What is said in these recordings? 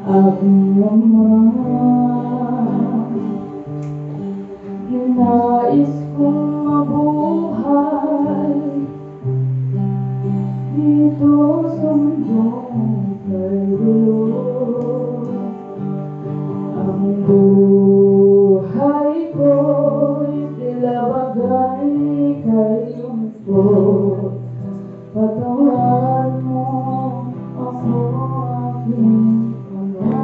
Aking Ama, nais kong mabuhay dito sa mundong may gulo. Ang buhay ko'y tila bagay kay lungkot. Patawarin mo ako, aking Ama.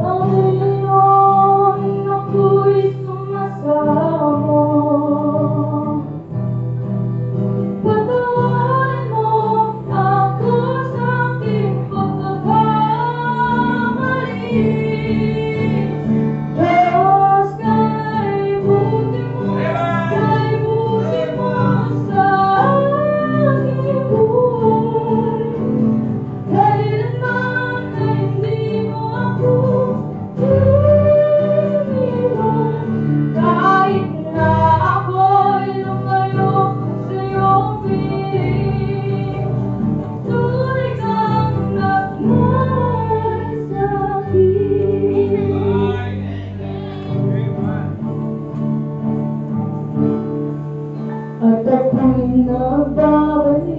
Panginoon, ako'y sumasamo. Patawarin mo ako sa aking pagkakamali. Diyos, kay buti mo sa aking buhay. Kailanman ay hindi mo ako iniwan. Kahit na ako'y lumayo sa iyong piling, tunay kang nagmahal sa akin. At ako'y nagbabalik